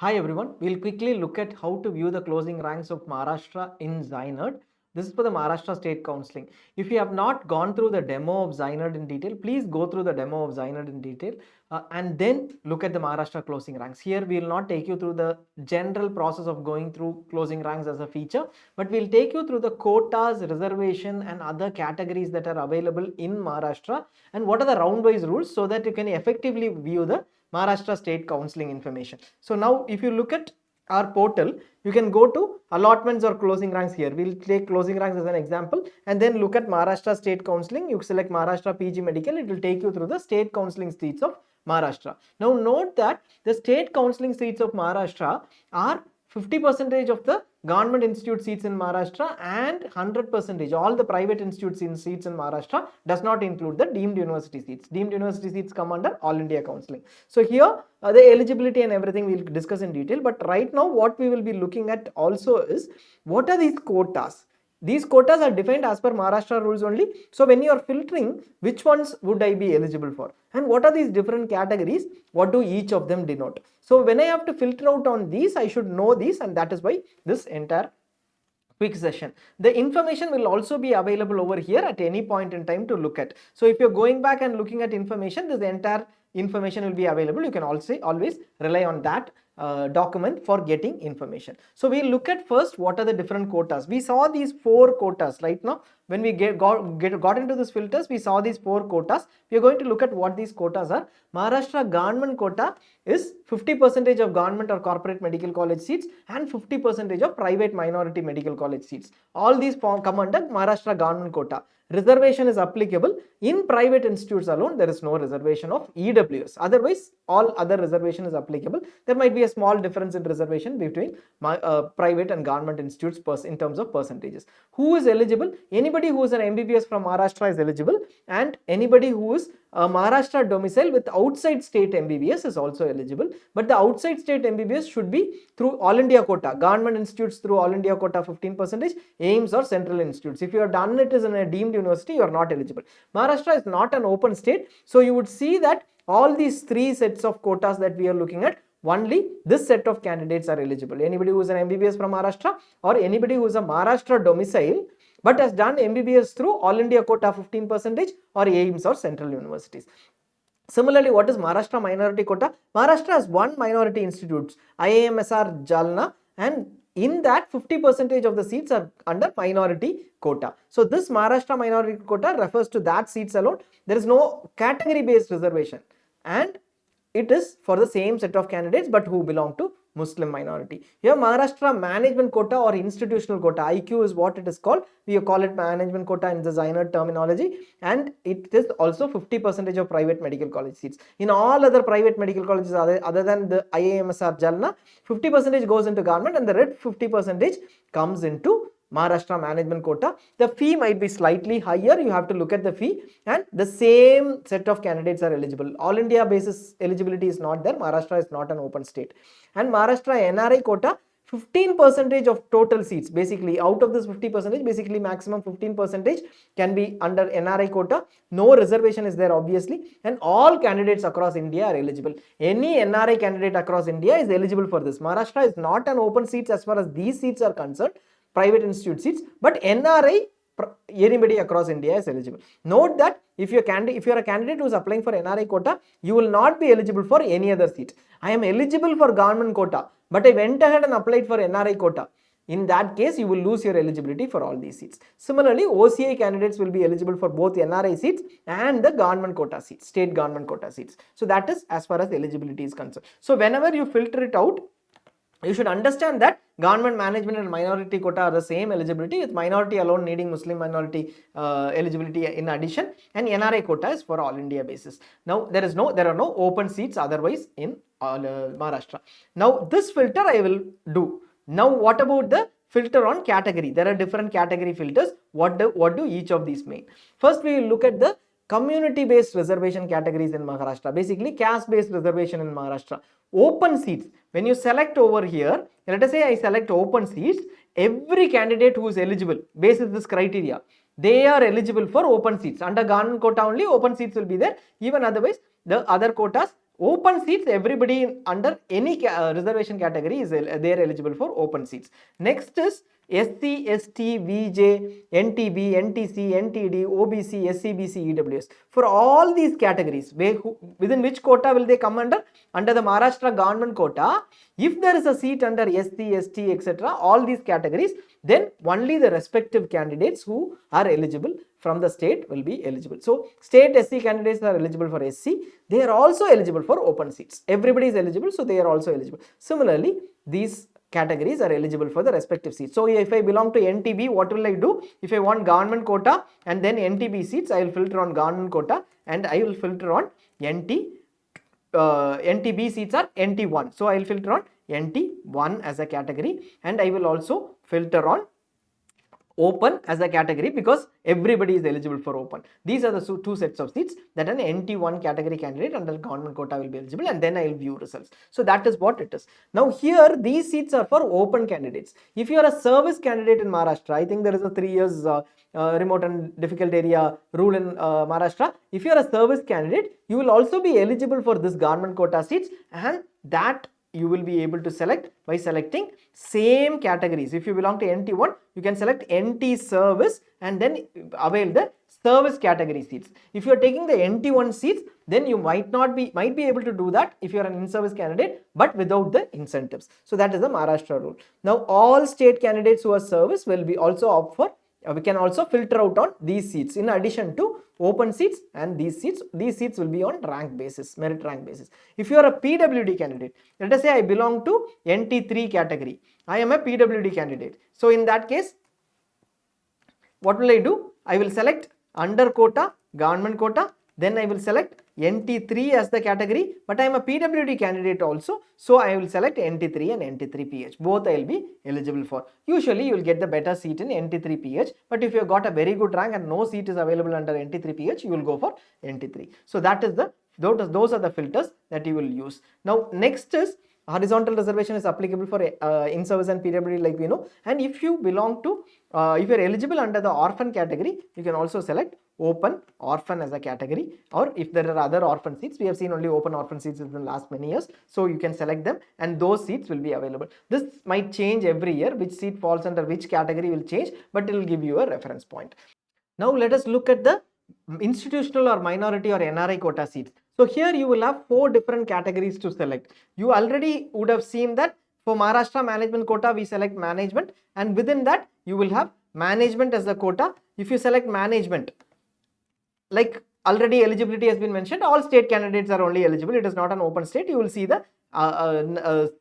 Hi everyone, we'll quickly look at how to view the closing ranks of Maharashtra in ZyNerd. This is for the Maharashtra State Counselling. If you have not gone through the demo of ZyNerd in detail, please go through the demo of ZyNerd in detail and then look at the Maharashtra closing ranks. Here we will not take you through the general process of going through closing ranks as a feature, but we'll take you through the quotas, reservation and other categories that are available in Maharashtra and what are the round-wise rules so that you can effectively view the Maharashtra State Counselling information. So now if you look at our portal, you can go to allotments or closing ranks here. We'll take closing ranks as an example and then look at Maharashtra State Counselling. You select Maharashtra PG Medical, it will take you through the state counselling seats of Maharashtra. Now note that the state counselling seats of Maharashtra are 50% of the government institute seats in Maharashtra and 100% all the private institute seats in Maharashtra does not include the deemed university seats. Deemed university seats come under All India Counselling. So here the eligibility and everything we'll discuss in detail, but right now what we will be looking at also is what are these quotas. These quotas are defined as per Maharashtra rules only. So when you are filtering, which ones would I be eligible for? And what are these different categories? What do each of them denote? So when I have to filter out on these, I should know these, and that is why this entire quick session. The information will also be available over here at any point in time to look at. So if you're going back and looking at information, this entire information will be available. You can also always rely on that document for getting information. So we'll look at first what are the different quotas. We saw these 4 quotas right now. When we got into this filters, we saw these 4 quotas. We are going to look at what these quotas are. Maharashtra government quota is 50% of government or corporate medical college seats and 50% of private minority medical college seats. All these come under Maharashtra government quota. Reservation is applicable in private institutes alone. There is no reservation of EWS. Otherwise, all other reservation is applicable. There might be a small difference in reservation between private and government institutes in terms of percentages. Who is eligible? Anybody who is an MBBS from Maharashtra is eligible, and anybody who is a Maharashtra domicile with outside state MBBS is also eligible. But the outside state MBBS should be through All India quota. Government institutes through All India quota 15%, AIIMS or central institutes. If you have done it as in a deemed university, you are not eligible. Maharashtra is not an open state, so you would see that all these 3 sets of quotas that we are looking at, only this set of candidates are eligible. Anybody who is an MBBS from Maharashtra or anybody who is a Maharashtra domicile but has done MBBS through All India quota 15% or AIIMS or central universities. Similarly, what is Maharashtra minority quota? Maharashtra has 1 minority institutes, IIMSR Jalna, and in that 50% of the seats are under minority quota. So this Maharashtra minority quota refers to that seats alone. There is no category based reservation, and it is for the same set of candidates but who belong to Muslim minority. Here Maharashtra management quota or institutional quota, IQ is what it is called. We call it management quota in the ZyNerd terminology, and it is also 50% of private medical college seats. In all other private medical colleges other than the IIMSR Jalna, 50% goes into government and the red 50% comes into Maharashtra management quota. The fee might be slightly higher. You have to look at the fee, and the same set of candidates are eligible. All India basis eligibility is not there. Maharashtra is not an open state. And Maharashtra NRI quota, 15% of total seats. Basically, out of this 50%, basically maximum 15% can be under NRI quota. No reservation is there obviously, and all candidates across India are eligible. Any NRI candidate across India is eligible for this. Maharashtra is not an open seats as far as these seats are concerned, private institute seats, but NRI, anybody across India is eligible. Note that if you are a candidate who is applying for NRI quota, you will not be eligible for any other seat. I am eligible for government quota, but I went ahead and applied for NRI quota. In that case, you will lose your eligibility for all these seats. Similarly, OCI candidates will be eligible for both NRI seats and the government quota seats, state government quota seats. So that is as far as eligibility is concerned. So whenever you filter it out, you should understand that government management and minority quota are the same eligibility, with minority alone needing Muslim minority eligibility in addition, and NRI quota is for all India basis. Now there are no open seats otherwise in Maharashtra. Now this filter I will do. Now what about the filter on category? There are different category filters. What do each of these mean? First we will look at the community based reservation categories in Maharashtra, basically caste based reservation in Maharashtra. Open seats, when you select over here, let us say I select open seats, every candidate who is eligible basis this criteria, they are eligible for open seats. Under government quota only open seats will be there, even otherwise the other quotas Open seats, everybody under any reservation category is they are eligible for open seats. Next is SC, ST, VJ, NTB, NTC, NTD, OBC, SCBC, EWS. For all these categories, within which quota will they come under? Under the Maharashtra government quota. If there is a seat under SC, ST, etc., all these categories, then only the respective candidates who are eligible from the state will be eligible. So state SC candidates are eligible for SC. They are also eligible for open seats. Everybody is eligible, so they are also eligible. Similarly, these categories are eligible for the respective seats. So if I belong to NTB, what will I do? If I want government quota and then NTB seats, I will filter on government quota and I will filter on NTB seats are NT1. So I will filter on NT1 as a category, and I will also filter on open as a category because everybody is eligible for open. These are the two sets of seats that an NT1 category candidate under government quota will be eligible, and then I will view results. So that is what it is. Now here these seats are for open candidates. If you are a service candidate in Maharashtra, I think there is a 3 years remote and difficult area rule in Maharashtra. If you are a service candidate, you will also be eligible for this government quota seats, and that you will be able to select by selecting same categories. If you belong to NT1, you can select NT service and then avail the service category seats. If you are taking the NT1 seats, then you might be able to do that if you are an in-service candidate, but without the incentives. So that is the Maharashtra rule. Now all state candidates who are service will be also opt for, we can also filter out on these seats in addition to open seats, and these seats will be on rank basis, merit rank basis. If you are a PWD candidate, let us say I belong to NT3 category, I am a PWD candidate. So in that case, what will I do? I will select under quota, government quota, then I will select NT3 as the category, but I am a PWD candidate also, so I will select NT3 and NT3PH. Both I will be eligible for. Usually you will get the better seat in NT3PH, but if you have got a very good rank and no seat is available under NT3PH, you will go for NT3. So that is those are the filters that you will use. Now next is horizontal reservation is applicable for in-service and PWD, like we know. And if you belong to, if you are eligible under the orphan category, you can also select open orphan as a category, or if there are other orphan seats, we have seen only open orphan seats in the last many years, so you can select them and those seats will be available. This might change every year, which seat falls under which category will change, but it will give you a reference point. Now let us look at the institutional or minority or NRI quota seats. So here you will have 4 different categories to select. You already would have seen that for Maharashtra management quota, we select management, and within that you will have management as the quota. If you select management, like already eligibility has been mentioned, all state candidates are only eligible. It is not an open state. You will see the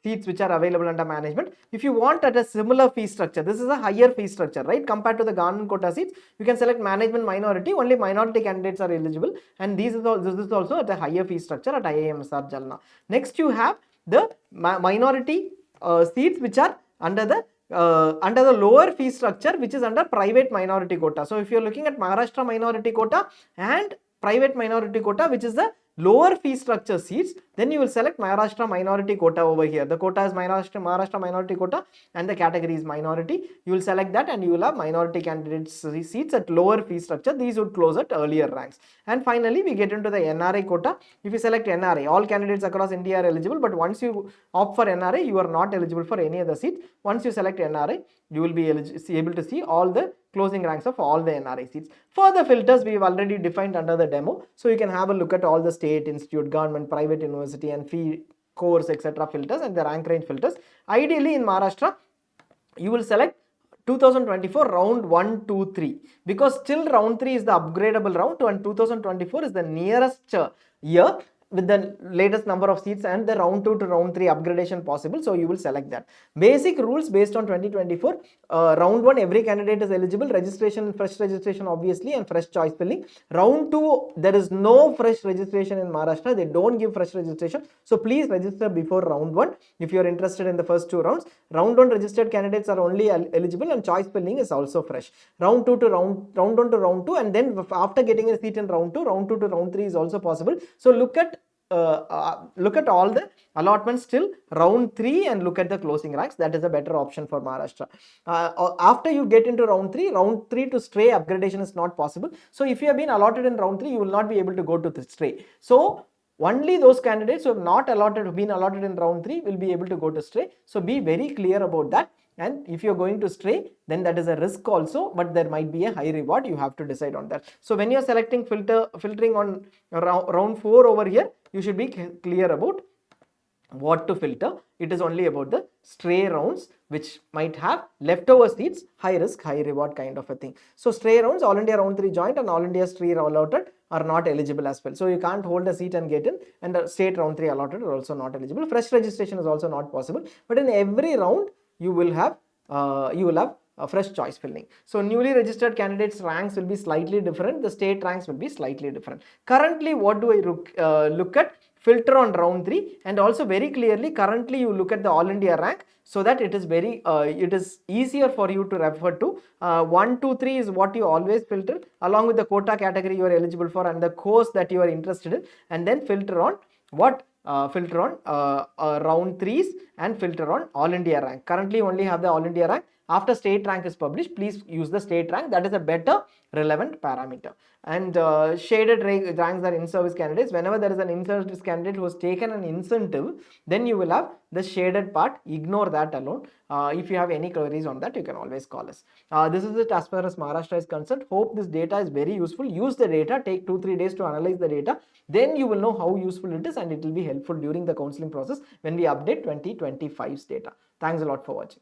seats which are available under management. If you want at a similar fee structure, this is a higher fee structure, right, compared to the government quota seats, you can select management minority. Only minority candidates are eligible, and this is also at a higher fee structure at IIMSR Jalna. Next you have the minority seats which are under the lower fee structure, which is under private minority quota. So if you are looking at Maharashtra minority quota and private minority quota, which is the lower fee structure seats, then you will select Maharashtra minority quota over here. The quota is Maharashtra minority quota and the category is minority. You will select that and you will have minority candidates seats at lower fee structure. These would close at earlier ranks. And finally we get into the NRI quota. If you select NRI, all candidates across India are eligible, but once you opt for NRI, you are not eligible for any other seat. Once you select NRI, you will be able to see all the closing ranks of all the NRI seats. Further filters we have already defined under the demo, so you can have a look at all the state, institute, government, private university and fee, course, etc. filters and the rank range filters. Ideally in Maharashtra, you will select 2024 round 1, 2, 3, because still round 3 is the upgradable round and 2024 is the nearest year with the latest number of seats and the round 2 to round 3 upgradation possible, so you will select that. Basic rules based on 2024, round 1 every candidate is eligible, registration, fresh registration obviously, and fresh choice filling. Round 2 there is no fresh registration in Maharashtra, they don't give fresh registration, so please register before round 1 if you are interested in the first 2 rounds. Round 1 registered candidates are only eligible and choice filling is also fresh. Round 2 to round 1 to round 2, and then after getting a seat in round 2 to round 3 is also possible. So look at all the allotments till round 3 and look at the closing ranks. That is a better option for Maharashtra. After you get into round 3 to stray upgradation is not possible. So if you have been allotted in round 3, you will not be able to go to the stray. So Only those candidates who have not been allotted in round 3 will be able to go to stray. So be very clear about that. And if you're going to stray, then that is a risk also, but there might be a high reward. You have to decide on that. So when you're selecting filtering on round 4 over here, you should be clear about what to filter. It is only about the stray rounds which might have leftover seats, high risk, high reward kind of a thing. So stray rounds, All India round 3 joint and All India stray allotted are not eligible as well. So you can't hold a seat and get in, and the state round 3 allotted are also not eligible. Fresh registration is also not possible, but in every round you will have a fresh choice filling. So newly registered candidates ranks will be slightly different. The state ranks will be slightly different. Currently, what do I look at? Filter on round 3, and also very clearly currently you look at the All India rank, so that it is very it is easier for you to refer to. 1, 2, 3 is what you always filter along with the quota category you are eligible for and the course that you are interested in, and then filter on what filter on round 3s and filter on All India rank. Currently you only have the All India rank. After state rank is published, please use the state rank. That is a better relevant parameter. And shaded ranks are in-service candidates. Whenever there is an in-service candidate who has taken an incentive, then you will have the shaded part. Ignore that alone. If you have any queries on that, you can always call us. This is it as far as Maharashtra is concerned. Hope this data is very useful. Use the data. Take 2-3 days to analyze the data. Then you will know how useful it is, and it will be helpful during the counseling process when we update 2025's data. Thanks a lot for watching.